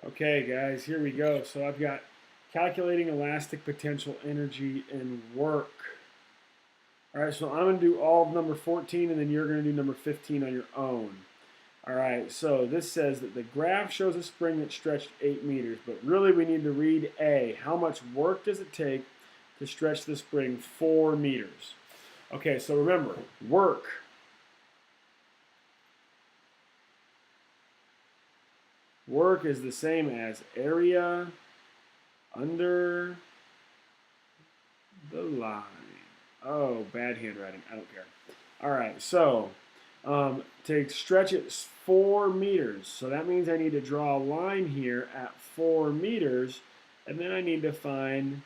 Okay, guys, here we go. So I've got calculating elastic potential energy and work. All right, so I'm going to do all of number 14, and then you're going to do number 15 on your own. All right, so this says that the graph shows a spring that stretched 8 meters, but really we need to read A. How much work does it take to stretch the spring 4 meters? Okay, so remember, work. Work is the same as area under the line. Oh, bad handwriting. I don't care. All right, so to stretch it 4 meters. So that means I need to draw a line here at 4 meters, and then I need to find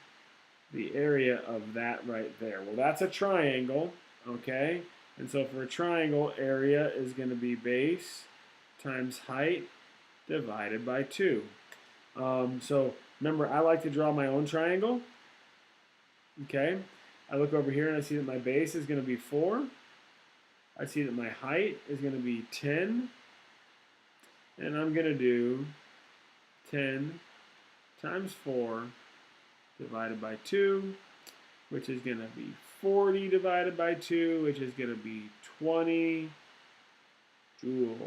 the area of that right there. Well, that's a triangle, okay? And so for a triangle, area is going to be base times height divided by 2. So remember, I like to draw my own triangle. Okay, I look over here and I see that my base is going to be 4. I see that my height is going to be 10. And I'm going to do 10 times 4 divided by 2, which is going to be 40 divided by 2, which is going to be 20 joules.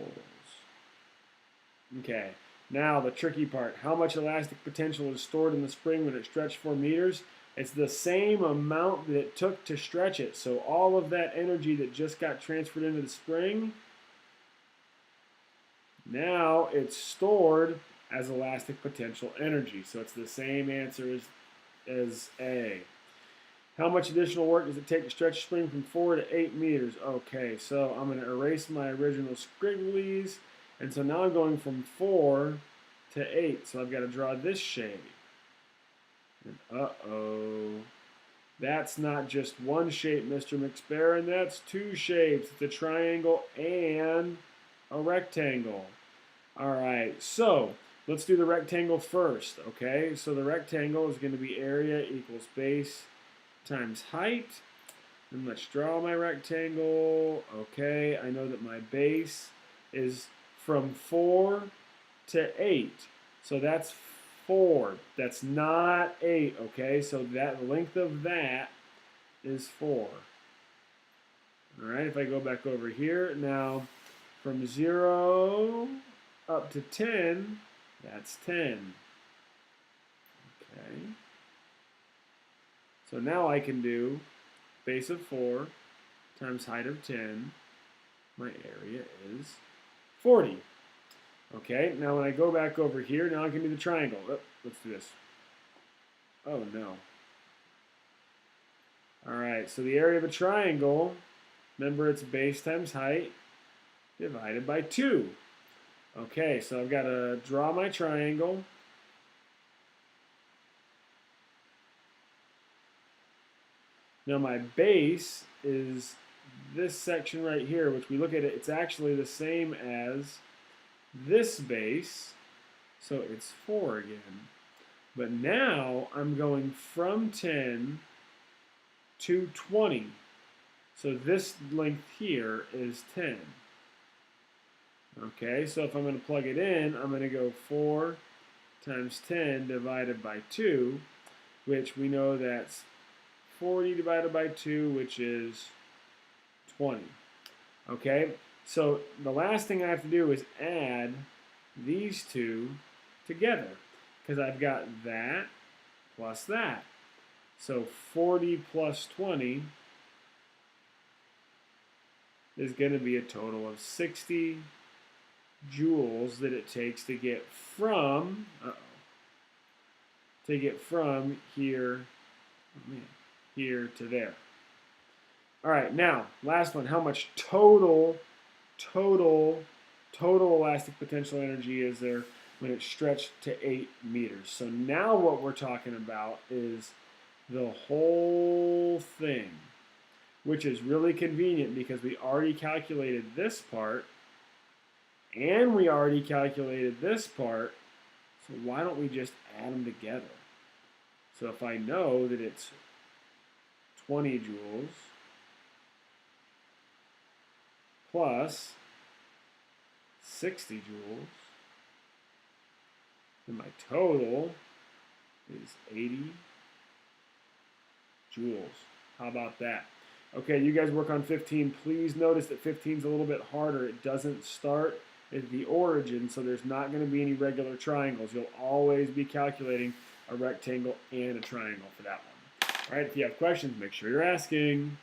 Okay, now the tricky part. How much elastic potential is stored in the spring when it stretched 4 meters? It's the same amount that it took to stretch it. So all of that energy that just got transferred into the spring, now it's stored as elastic potential energy. So it's the same answer as A. How much additional work does it take to stretch a spring from 4 to 8 meters? Okay, so I'm going to erase my original scribblies. And so now I'm going from 4 to 8. So I've got to draw this shape. And uh-oh. That's not just one shape, Mr. McSparron. That's 2 shapes. It's a triangle and a rectangle. All right, so let's do the rectangle first, okay? So the rectangle is going to be area equals base times height. And let's draw my rectangle. Okay, I know that my base is from 4 to 8. So that's 4. That's not 8, okay? So that length of that is 4. All right, if I go back over here, now from 0 up to 10, that's 10. Okay. So now I can do base of 4 times height of 10. My area is 40. Okay, now when I go back over here, now I can do the triangle. Oh, let's do this. Oh, no. All right, so the area of a triangle, remember it's base times height divided by 2. Okay, so I've got to draw my triangle. Now my base is this section right here, which we look at it, it's actually the same as this base, so it's 4 again. But now I'm going from 10 to 20. So this length here is 10. Okay, so if I'm going to plug it in, I'm going to go 4 times 10 divided by 2, which we know that's 40 divided by 2, which is 20. Okay, so the last thing I have to do is add these two together because I've got that plus that. So 40 plus 20 is going to be a total of 60 joules that it takes to get from here, here to there. All right, now last one. How much total elastic potential energy is there when it's stretched to 8 meters? So now what we're talking about is the whole thing, which is really convenient because we already calculated this part and we already calculated this part. So why don't we just add them together? So if I know that it's 20 joules plus 60 joules And my total is 80 joules. How about that? Okay, you guys work on 15. Please notice that 15 is a little bit harder. It doesn't start at the origin, so there's not going to be any regular triangles. You'll always be calculating a rectangle and a triangle for that one. All right, if you have questions, make sure you're asking.